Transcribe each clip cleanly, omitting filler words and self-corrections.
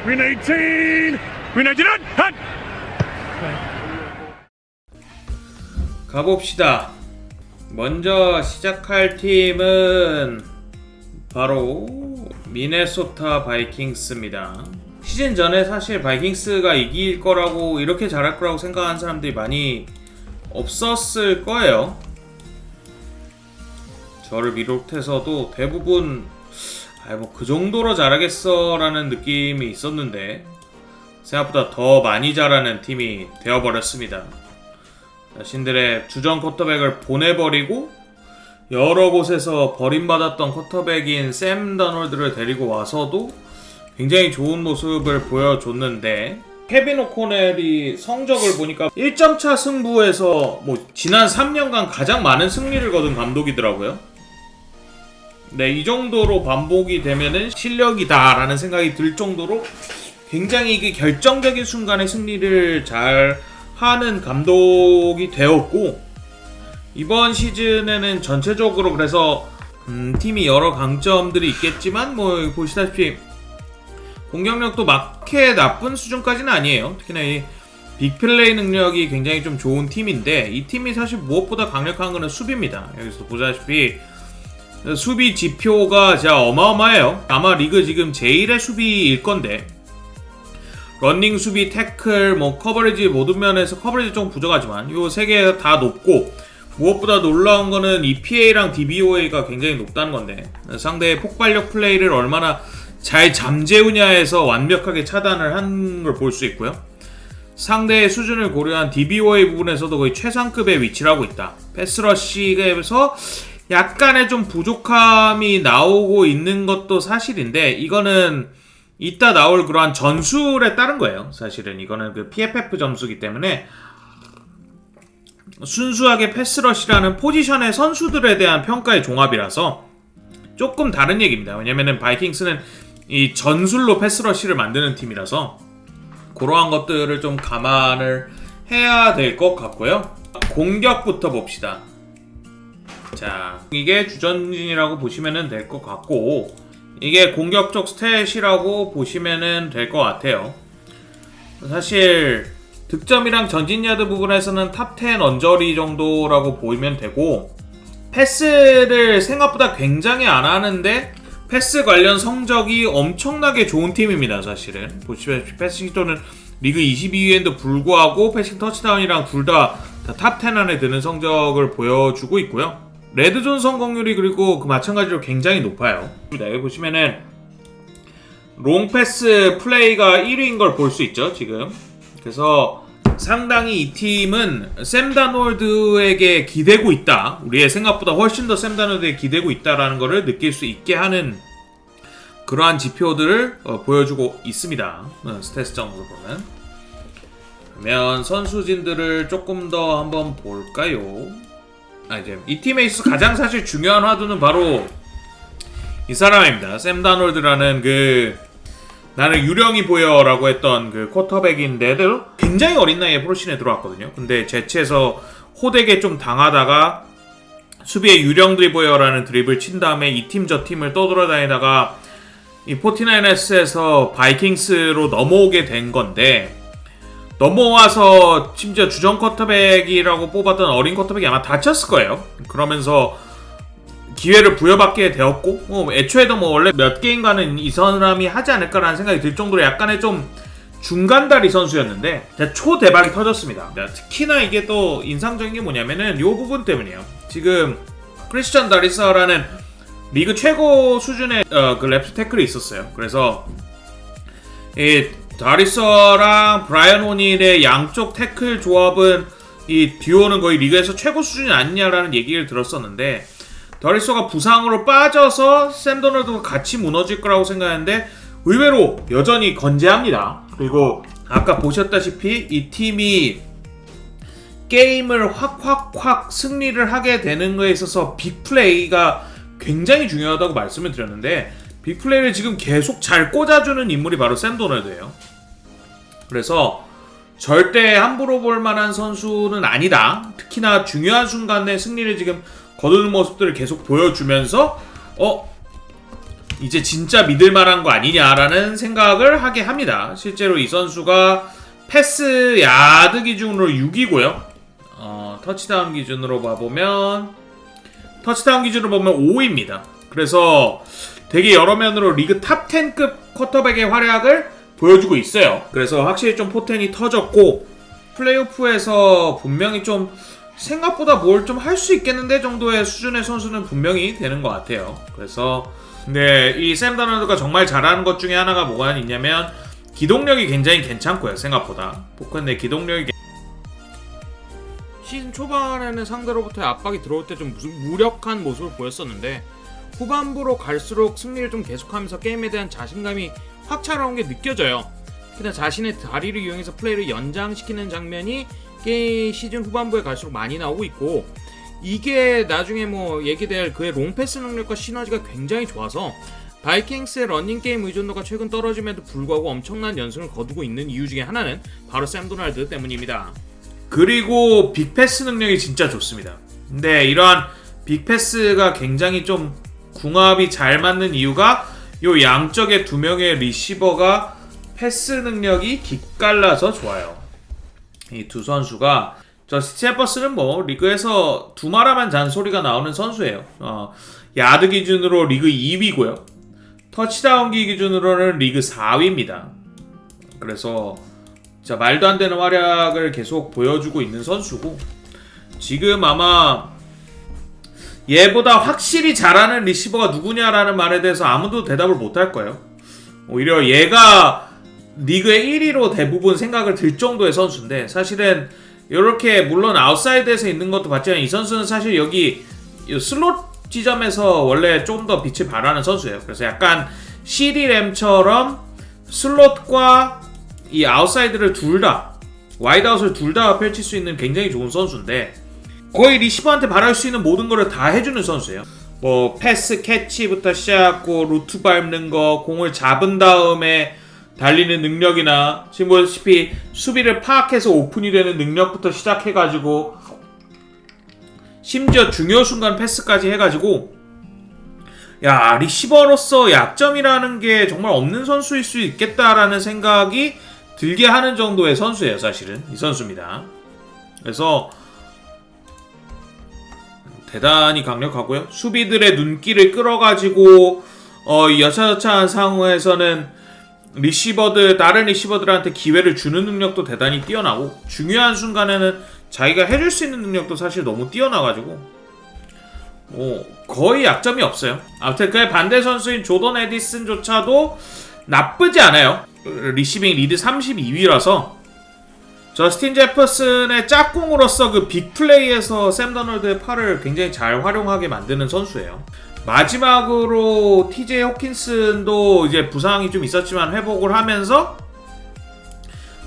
Win 18! Win 18! 한! 가봅시다. 먼저 시작할 팀은 바로 미네소타 바이킹스입니다. 시즌 전에 사실 바이킹스가 이길 거라고, 이렇게 잘할 거라고 생각하는 사람들이 많이 없었을 거예요. 저를 비롯해서도 대부분 뭐 그 정도로 잘하겠어 라는 느낌이 있었는데 생각보다 더 많이 잘하는 팀이 되어버렸습니다. 자신들의 주전 쿼터백을 보내버리고 여러 곳에서 버림받았던 쿼터백인 샘 다놀드를 데리고 와서도 굉장히 좋은 모습을 보여줬는데, 케빈 오코넬이 성적을 보니까 1점차 승부에서 뭐 지난 3년간 가장 많은 승리를 거둔 감독이더라고요. 네, 이 정도로 반복이 되면은 실력이다 라는 생각이 들 정도로 굉장히 그 결정적인 순간에 승리를 잘 하는 감독이 되었고, 이번 시즌에는 전체적으로 그래서 팀이 여러 강점들이 있겠지만 뭐 보시다시피 공격력도 막해 나쁜 수준까지는 아니에요. 특히나 이 빅플레이 능력이 굉장히 좀 좋은 팀인데, 이 팀이 사실 무엇보다 강력한 거는 수비입니다. 여기서 보시다시피 수비 지표가 진짜 어마어마해요. 아마 리그 지금 제1의 수비일 건데, 러닝 수비, 태클, 뭐 커버리지 모든 면에서 커버리지 좀 부족하지만 요 세 개 다 높고, 무엇보다 놀라운 거는 EPA랑 DVOA가 굉장히 높다는 건데, 상대의 폭발력 플레이를 얼마나 잘 잠재우냐에서 완벽하게 차단을 한 걸 볼 수 있고요. 상대의 수준을 고려한 DVOA 부분에서도 거의 최상급의 위치를 하고 있다. 패스러시에서 약간의 좀 부족함이 나오고 있는 것도 사실인데, 이거는 이따 나올 그러한 전술에 따른 거예요. 사실은 이거는 그 PFF 점수기 때문에 순수하게 패스러시라는 포지션의 선수들에 대한 평가의 종합이라서 조금 다른 얘기입니다. 왜냐면은 바이킹스는 이 전술로 패스러시를 만드는 팀이라서 그러한 것들을 좀 감안을 해야 될 것 같고요. 공격부터 봅시다. 자, 이게 주전진이라고 보시면 될 것 같고, 이게 공격적 스탯이라고 보시면 될 것 같아요. 사실 득점이랑 전진야드 부분에서는 탑10 언저리 정도라고 보이면 되고, 패스를 생각보다 굉장히 안 하는데 패스 관련 성적이 엄청나게 좋은 팀입니다. 사실은 보시다시피 패싱 시도는 리그 22위에도 불구하고 패싱 터치다운이랑 둘 다 탑10 안에 드는 성적을 보여주고 있고요. 레드존 성공률이 그리고 그 마찬가지로 굉장히 높아요. 여기 보시면은 롱패스 플레이가 1위인 걸 볼 수 있죠, 지금. 그래서 상당히 이 팀은 샘 다놀드에게 기대고 있다, 우리의 생각보다 훨씬 더 샘 다놀드에게 기대고 있다라는 거를 느낄 수 있게 하는 그러한 지표들을 보여주고 있습니다. 스탯적으로 보면. 그러면 선수진들을 조금 더 한번 볼까요? 이제 이 팀에 있어서 가장 사실 중요한 화두는 바로 이 사람입니다. 샘 다놀드라는 그 나는 유령이 보여라고 했던 그 쿼터백인데도 굉장히 어린 나이에 프로씬에 들어왔거든요. 근데 제치에서 호되게 좀 당하다가 수비에 유령들이 보여라는 드립을 친 다음에 이 팀 저 팀을 떠돌아다니다가 이 49ers에서 바이킹스로 넘어오게 된 건데, 넘어와서 심지어 주전 쿼터백이라고 뽑았던 어린 쿼터백이 아마 다쳤을 거예요. 그러면서 기회를 부여받게 되었고, 애초에도 뭐 원래 몇 게임가는 이 사람이 하지 않을까라는 생각이 들 정도로 약간의 좀 중간다리 선수였는데 초대박이 터졌습니다. 특히나 이게 또 인상적인 게 뭐냐면은 요 부분 때문이에요. 지금 크리스찬 다리서라는 리그 최고 수준의 그 랩스 태클이 있었어요. 그래서 이 다리서랑 브라이언 오닐의 양쪽 태클 조합은, 이 듀오는 거의 리그에서 최고 수준이 아니냐라는 얘기를 들었었는데, 다리서가 부상으로 빠져서 샘 다놀드가 같이 무너질 거라고 생각했는데 의외로 여전히 건재합니다. 그리고 아까 보셨다시피 이 팀이 게임을 확 승리를 하게 되는 거에 있어서 빅플레이가 굉장히 중요하다고 말씀을 드렸는데, 빅플레이를 지금 계속 잘 꽂아주는 인물이 바로 샘 다놀드예요. 그래서 절대 함부로 볼 만한 선수는 아니다. 특히나 중요한 순간에 승리를 지금 거두는 모습들을 계속 보여주면서 이제 진짜 믿을만한 거 아니냐라는 생각을 하게 합니다. 실제로 이 선수가 패스 야드 기준으로 6이고요. 터치다운 기준으로 보면 5입니다. 그래서 되게 여러 면으로 리그 탑 10급 쿼터백의 활약을 보여주고 있어요. 그래서 확실히 좀 포텐이 터졌고 플레이오프에서 분명히 좀 생각보다 뭘 좀 할 수 있겠는데 정도의 수준의 선수는 분명히 되는 것 같아요. 그래서 네, 이 샘 다널드가 정말 잘하는 것 중에 하나가 뭐가 있냐면 기동력이 굉장히 괜찮고요. 생각보다 포크의 기동력이 시즌 초반에는 상대로부터의 압박이 들어올 때 좀 무력한 모습을 보였었는데 후반부로 갈수록 승리를 좀 계속하면서 게임에 대한 자신감이 확 차오른 게 느껴져요. 그냥 자신의 다리를 이용해서 플레이를 연장시키는 장면이 시즌 후반부에 갈수록 많이 나오고 있고, 이게 나중에 뭐 얘기될 그의 롱패스 능력과 시너지가 굉장히 좋아서 바이킹스의 러닝게임 의존도가 최근 떨어짐에도 불구하고 엄청난 연승을 거두고 있는 이유 중에 하나는 바로 샘 도널드 때문입니다. 그리고 빅패스 능력이 진짜 좋습니다. 근데 이러한 빅패스가 굉장히 좀 궁합이 잘 맞는 이유가 요 양쪽의 두 명의 리시버가 패스 능력이 기깔나서 좋아요. 이 두 선수가 저스틴 제퍼슨은 뭐 리그에서 두말하면 잔소리가 나오는 선수예요. 야드 기준으로 리그 2위고요. 터치다운기 기준으로는 리그 4위입니다. 그래서 진짜 말도 안 되는 활약을 계속 보여주고 있는 선수고, 지금 아마 얘보다 확실히 잘하는 리시버가 누구냐라는 말에 대해서 아무도 대답을 못할 거예요. 오히려 얘가 리그의 1위로 대부분 생각을 들 정도의 선수인데, 사실은 이렇게 물론 아웃사이드에서 있는 것도 봤지만 이 선수는 사실 여기 슬롯 지점에서 원래 좀 더 빛을 발하는 선수예요. 그래서 약간 CD 램처럼 슬롯과 이 아웃사이드를 둘 다, 와이드아웃을 둘 다 펼칠 수 있는 굉장히 좋은 선수인데, 거의 리시버한테 바랄 수 있는 모든 거를 다 해주는 선수예요. 뭐 패스 캐치부터 시작하고 루트 밟는 거, 공을 잡은 다음에 달리는 능력이나 지금 보시다시피 수비를 파악해서 오픈이 되는 능력부터 시작해가지고 심지어 중요 순간 패스까지 해가지고, 야, 리시버로서 약점이라는 게 정말 없는 선수일 수 있겠다라는 생각이 들게 하는 정도의 선수예요. 사실은 이 선수입니다. 그래서 대단히 강력하고요. 수비들의 눈길을 끌어가지고 여차저차한 상황에서는 다른 리시버들한테 기회를 주는 능력도 대단히 뛰어나고, 중요한 순간에는 자기가 해줄 수 있는 능력도 사실 너무 뛰어나가지고 거의 약점이 없어요. 아무튼 그의 반대 선수인 조던 에디슨조차도 나쁘지 않아요. 리시빙 리드 32위라서 저스틴 제퍼슨의 짝꿍으로서 그 빅플레이에서 샘 더널드의 팔을 굉장히 잘 활용하게 만드는 선수예요. 마지막으로 TJ 호킨슨도 이제 부상이 좀 있었지만 회복을 하면서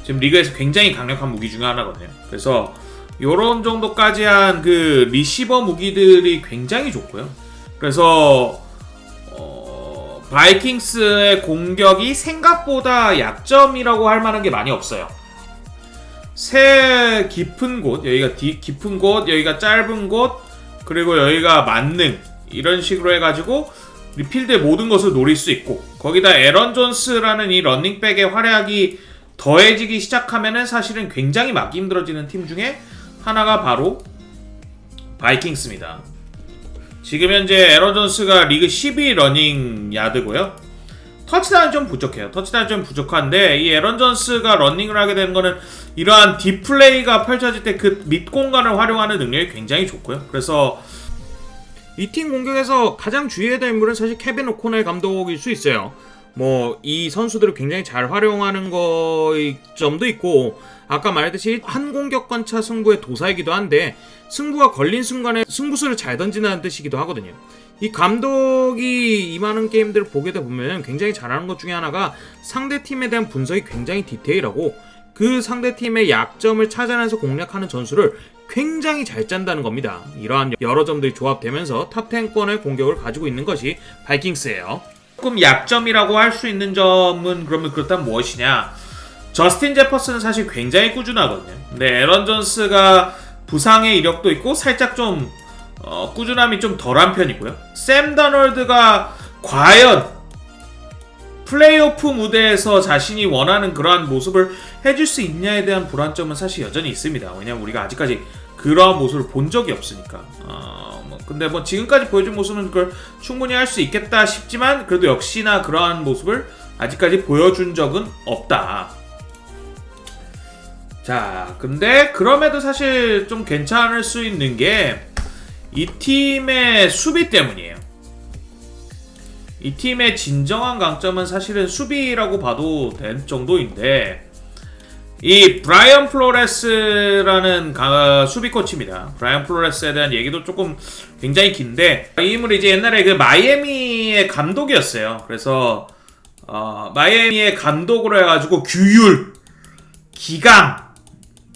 지금 리그에서 굉장히 강력한 무기 중에 하나거든요. 그래서 요런 정도까지 한 그 리시버 무기들이 굉장히 좋고요. 그래서 바이킹스의 공격이 생각보다 약점이라고 할 만한 게 많이 없어요. 새 깊은 곳, 여기가 깊은 곳, 여기가 짧은 곳, 그리고 여기가 만능, 이런 식으로 해가지고 필드의 모든 것을 노릴 수 있고, 거기다 에런 존스라는 이 런닝백의 활약이 더해지기 시작하면은 사실은 굉장히 막기 힘들어지는 팀 중에 하나가 바로 바이킹스입니다. 지금 현재 에런 존스가 리그 10위 러닝 야드고요. 터치다운이 좀 부족해요. 터치다운이 좀 부족한데, 이 에런 존스가 러닝을 하게 되는 거는 이러한 딥플레이가 펼쳐질 때 그 밑 공간을 활용하는 능력이 굉장히 좋고요. 그래서 이 팀 공격에서 가장 주의해야 될 인물은 사실 케빈 오코넬 감독일 수 있어요. 뭐 이 선수들을 굉장히 잘 활용하는 거의 점도 있고, 아까 말했듯이 한 공격권차 승부의 도사이기도 한데 승부가 걸린 순간에 승부수를 잘 던지는 뜻이기도 하거든요. 이 감독이 임하는 게임들을 보게 되면 굉장히 잘하는 것 중에 하나가 상대팀에 대한 분석이 굉장히 디테일하고, 그 상대팀의 약점을 찾아내서 공략하는 전술을 굉장히 잘 짠다는 겁니다. 이러한 여러 점들이 조합되면서 탑 10권의 공격을 가지고 있는 것이 바이킹스예요. 조금 약점이라고 할 수 있는 점은 그러면 그렇다면 무엇이냐? 저스틴 제퍼슨은 사실 굉장히 꾸준하거든요. 근데 에런 존스가 부상의 이력도 있고 살짝 좀 꾸준함이 좀 덜한 편이고요. 샘 더널드가 과연 플레이오프 무대에서 자신이 원하는 그러한 모습을 해줄 수 있냐에 대한 불안점은 사실 여전히 있습니다. 왜냐면 우리가 아직까지 그러한 모습을 본 적이 없으니까. 근데 뭐 지금까지 보여준 모습은 그걸 충분히 할 수 있겠다 싶지만 그래도 역시나 그러한 모습을 아직까지 보여준 적은 없다. 자, 근데 그럼에도 사실 좀 괜찮을 수 있는 게 이 팀의 수비 때문이에요. 이 팀의 진정한 강점은 사실은 수비라고 봐도 될 정도인데, 이 브라이언 플로레스라는 수비 코치입니다. 브라이언 플로레스에 대한 얘기도 조금 굉장히 긴데, 이 인물이 이제 옛날에 그 마이애미의 감독이었어요. 그래서 마이애미의 감독으로 해가지고 규율, 기강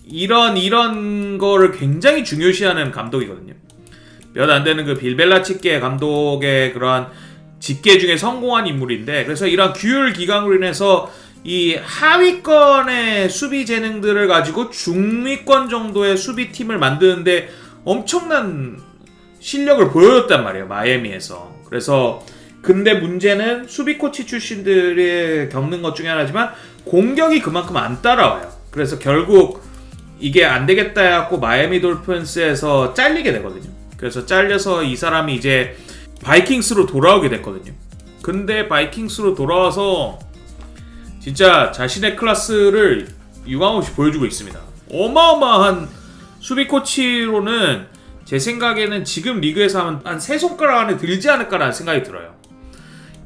이런 거를 굉장히 중요시하는 감독이거든요. 몇 안 되는 그 빌벨라치케 감독의 그러한 직계 중에 성공한 인물인데, 그래서 이런 규율 기강으로 인해서 이 하위권의 수비 재능들을 가지고 중위권 정도의 수비팀을 만드는데 엄청난 실력을 보여줬단 말이에요, 마이애미에서. 그래서 근데 문제는 수비 코치 출신들이 겪는 것 중에 하나지만 공격이 그만큼 안 따라와요. 그래서 결국 이게 안 되겠다 해갖고 마이애미 돌핀스에서 잘리게 되거든요. 그래서 잘려서 이 사람이 이제 바이킹스로 돌아오게 됐거든요. 근데 바이킹스로 돌아와서 진짜 자신의 클래스를 유감없이 보여주고 있습니다. 어마어마한 수비 코치로는 제 생각에는 지금 리그에서 하면 한 3손가락 안에 들지 않을까라는 생각이 들어요.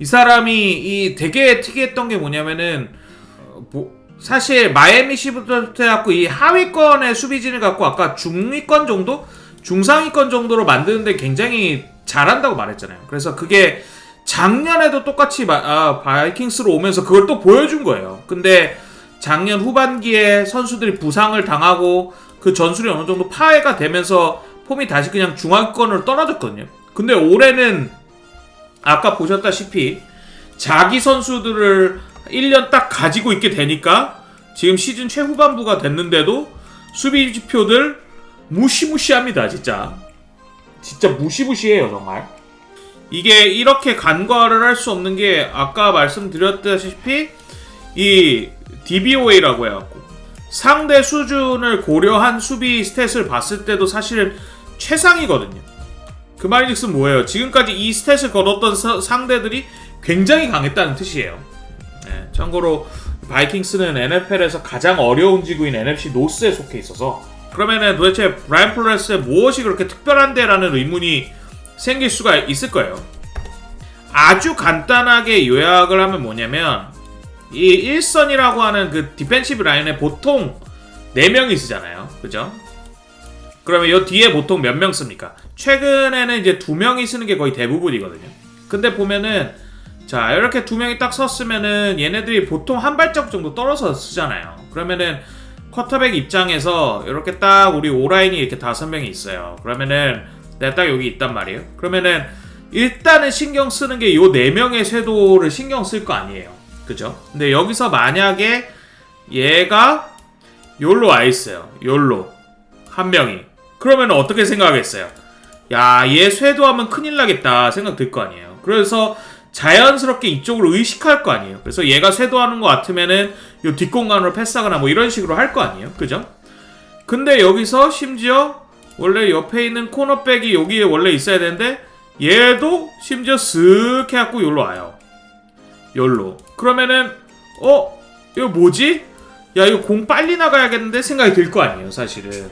이 사람이 되게 특이했던 게 뭐냐면은 사실 마이애미 시부터 해갖고 이 하위권의 수비진을 갖고 아까 중위권 정도? 중상위권 정도로 만드는데 굉장히 잘한다고 말했잖아요. 그래서 그게 작년에도 똑같이 바이킹스로 오면서 그걸 또 보여준 거예요. 근데 작년 후반기에 선수들이 부상을 당하고 그 전술이 어느 정도 파해가 되면서 폼이 다시 그냥 중하위권으로 떨어졌거든요. 근데 올해는 아까 보셨다시피 자기 선수들을 1년 딱 가지고 있게 되니까 지금 시즌 최후반부가 됐는데도 수비 지표들 무시무시합니다. 진짜 무시무시해요 정말. 이게 이렇게 간과를 할 수 없는 게 아까 말씀드렸다시피 이 DVOA라고 해갖고 상대 수준을 고려한 수비 스탯을 봤을 때도 사실 최상이거든요. 그 말인즉슨 뭐예요? 지금까지 이 스탯을 거뒀던 상대들이 굉장히 강했다는 뜻이에요. 네, 참고로 바이킹스는 NFL에서 가장 어려운 지구인 NFC 노스에 속해 있어서, 그러면은 도대체 브라이언 플로레스의 무엇이 그렇게 특별한데? 라는 의문이 생길 수가 있을 거예요. 아주 간단하게 요약을 하면 뭐냐면, 이 일선이라고 하는 그 디펜시브 라인에 보통 4명이 쓰잖아요. 그죠? 그러면 이 뒤에 보통 몇 명 씁니까? 최근에는 이제 2명이 쓰는 게 거의 대부분이거든요. 근데 보면은 자, 이렇게 2명이 딱 섰으면은 얘네들이 보통 한 발짝 정도 떨어서 쓰잖아요. 그러면은 쿼터백 입장에서 이렇게 딱 우리 오라인이 이렇게 5명이 있어요. 그러면은 내가 딱 여기 있단 말이에요. 그러면은 일단은 신경 쓰는 게 요 4명의 쇄도를 신경 쓸 거 아니에요. 그죠? 근데 여기서 만약에 얘가 요로 와 있어요. 요로 한 명이. 그러면 어떻게 생각하겠어요? 야, 얘 쇄도하면 큰일 나겠다 생각 들 거 아니에요. 그래서 자연스럽게 이쪽으로 의식할 거 아니에요. 그래서 얘가 쇄도하는 것 같으면은 요 뒷공간으로 패스하거나 뭐 이런 식으로 할 거 아니에요. 그죠? 근데 여기서 심지어 원래 옆에 있는 코너백이 여기에 원래 있어야 되는데 얘도 심지어 쓱 해갖고 요로 와요. 요로. 그러면은 이거 뭐지? 야, 이거 공 빨리 나가야겠는데 생각이 들 거 아니에요. 사실은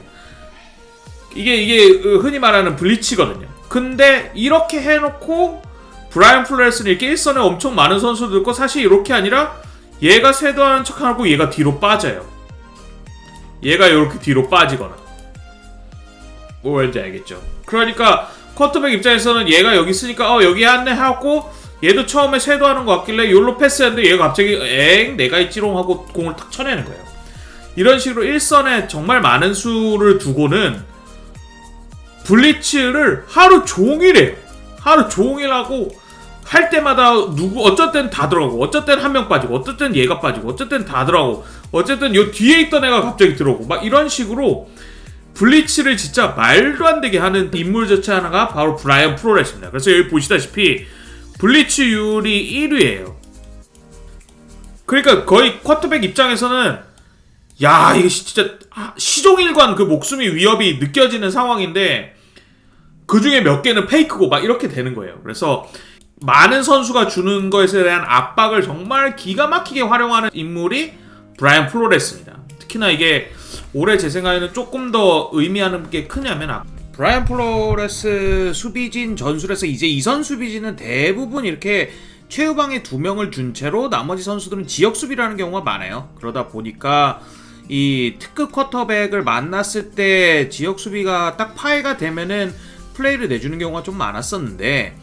이게 흔히 말하는 블리치거든요. 근데 이렇게 해놓고 브라이언 플로레스는 이렇게 일선에 엄청 많은 선수들 있고, 사실 이렇게 아니라 얘가 쇄도하는 척하고 얘가 뒤로 빠져요. 얘가 이렇게 뒤로 빠지거나. 뭐 왠지 알겠죠? 그러니까 쿼터백 입장에서는 얘가 여기 있으니까 여기 안내 하고 얘도 처음에 쇄도하는 것 같길래 요로 패스했는데 얘가 갑자기 내가 있지롱 하고 공을 탁 쳐내는 거예요. 이런 식으로 일선에 정말 많은 수를 두고는 블리츠를 하루 종일 해요. 하루 종일 하고 할 때마다 어쩔 땐 다 들어가고, 어쩔 땐 한 명 빠지고, 어쩔 땐 얘가 빠지고, 어쩔 땐 다 들어가고, 어쨌든 요 뒤에 있던 애가 갑자기 들어오고, 막 이런 식으로 블리츠를 진짜 말도 안 되게 하는 인물 자체 하나가 바로 브라이언 플로레스입니다. 그래서 여기 보시다시피 블리츠율이 1위예요. 그러니까 거의 쿼터백 입장에서는 야 이게 진짜 시종일관 그 목숨이 위협이 느껴지는 상황인데 그 중에 몇 개는 페이크고 막 이렇게 되는 거예요. 그래서 많은 선수가 주는 것에 대한 압박을 정말 기가 막히게 활용하는 인물이 브라이언 플로레스입니다. 특히나 이게 올해 제 생각에는 조금 더 의미하는 게 크냐면 브라이언 플로레스 수비진 전술에서 이제 이선 수비진은 대부분 이렇게 최후방에 2명을 준 채로 나머지 선수들은 지역 수비를 하는 경우가 많아요. 그러다 보니까 이 특급 쿼터백을 만났을 때 지역 수비가 딱 파해가 되면은 플레이를 내주는 경우가 좀 많았었는데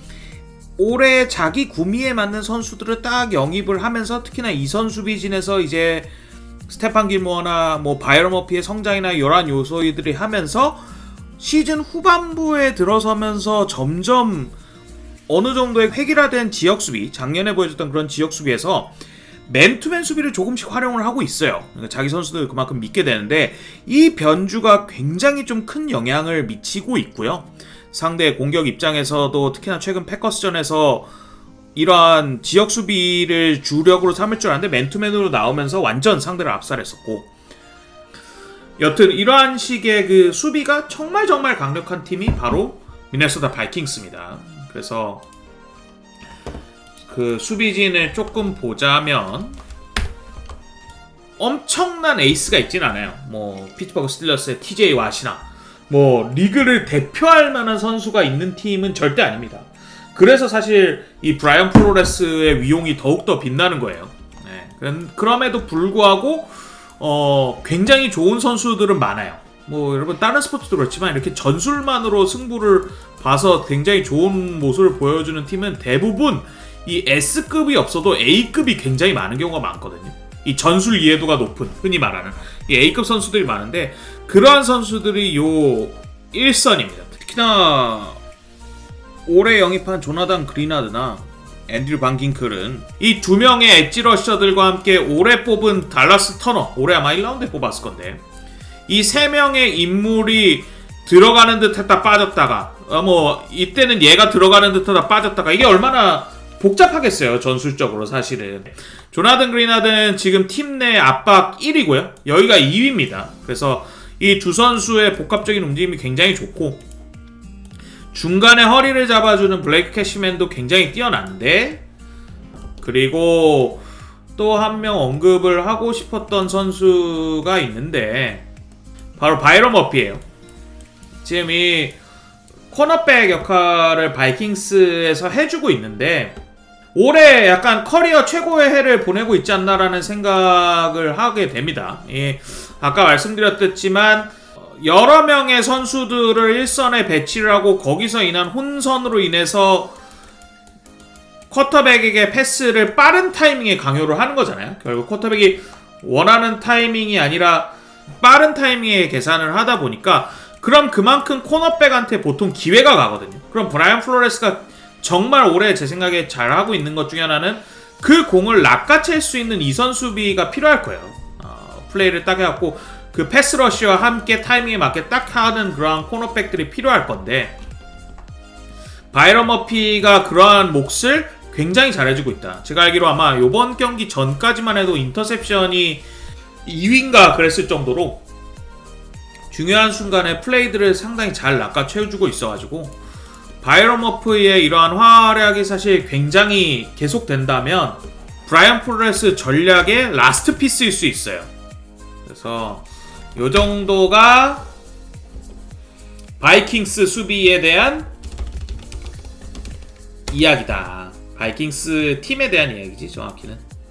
올해 자기 구미에 맞는 선수들을 딱 영입을 하면서 특히나 이선 수비진에서 이제 스테판 길모어나 뭐 바이런 머피의 성장이나 이러한 요소들이 하면서 시즌 후반부에 들어서면서 점점 어느 정도의 획일화된 지역 수비, 작년에 보여줬던 그런 지역 수비에서 맨투맨 수비를 조금씩 활용을 하고 있어요. 그러니까 자기 선수들 그만큼 믿게 되는데 이 변주가 굉장히 좀 큰 영향을 미치고 있고요. 상대 공격 입장에서도 특히나 최근 패커스전에서 이러한 지역 수비를 주력으로 삼을 줄 알았는데 맨투맨으로 나오면서 완전 상대를 압살했었고 여튼 이러한 식의 그 수비가 정말 강력한 팀이 바로 미네소타 바이킹스입니다. 그래서 그 수비진을 조금 보자면 엄청난 에이스가 있진 않아요. 뭐 피츠버그 스틸러스의 TJ 왓이나 뭐 리그를 대표할 만한 선수가 있는 팀은 절대 아닙니다. 그래서 사실 이 브라이언 플로레스의 위용이 더욱더 빛나는 거예요. 네. 그럼에도 불구하고 굉장히 좋은 선수들은 많아요. 뭐 여러분 다른 스포츠도 그렇지만 이렇게 전술만으로 승부를 봐서 굉장히 좋은 모습을 보여주는 팀은 대부분 이 S급이 없어도 A급이 굉장히 많은 경우가 많거든요. 이 전술 이해도가 높은 흔히 말하는 이 A급 선수들이 많은데 그러한 선수들이 요 1선입니다. 특히나 올해 영입한 조나단 그리나드나 앤드류 반긴클은 이 두 명의 엣지 러셔들과 함께 올해 뽑은 달라스 터너, 올해 아마 1라운드에 뽑았을 건데 이 세 명의 인물이 들어가는 듯 했다 빠졌다가 뭐 이때는 얘가 들어가는 듯 하다 빠졌다가 이게 얼마나 복잡하겠어요. 전술적으로 사실은. 조나단 그리나드는 지금 팀 내 압박 1위고요. 여기가 2위입니다. 그래서 이 두 선수의 복합적인 움직임이 굉장히 좋고 중간에 허리를 잡아주는 블레이크 캐시맨도 굉장히 뛰어난데 그리고 또 한 명 언급을 하고 싶었던 선수가 있는데 바로 바이런 머피예요. 지금 이 코너백 역할을 바이킹스에서 해주고 있는데 올해 약간 커리어 최고의 해를 보내고 있지 않나라는 생각을 하게 됩니다. 예, 아까 말씀드렸지만 여러 명의 선수들을 일선에 배치를 하고 거기서 인한 혼선으로 인해서 쿼터백에게 패스를 빠른 타이밍에 강요를 하는 거잖아요. 결국 쿼터백이 원하는 타이밍이 아니라 빠른 타이밍에 계산을 하다 보니까 그럼 그만큼 코너백한테 보통 기회가 가거든요. 그럼 브라이언 플로레스가 정말 올해 제 생각에 잘하고 있는 것 중에 하나는 그 공을 낚아챌 수 있는 이선 수비가 필요할 거예요. 플레이를 딱 해갖고 그 패스러쉬와 함께 타이밍에 맞게 딱 하는 그러한 코너백들이 필요할 건데 바이런 머피가 그러한 몫을 굉장히 잘해주고 있다. 제가 알기로 아마 이번 경기 전까지만 해도 인터셉션이 2위인가 그랬을 정도로 중요한 순간에 플레이들을 상당히 잘 낚아채워주고 있어가지고 바이런 머피의 이러한 활약이 사실 굉장히 계속된다면 브라이언 플로레스 전략의 라스트 피스일 수 있어요. 그래서 요 정도가 바이킹스 수비에 대한 이야기다. 바이킹스 팀에 대한 이야기지 정확히는.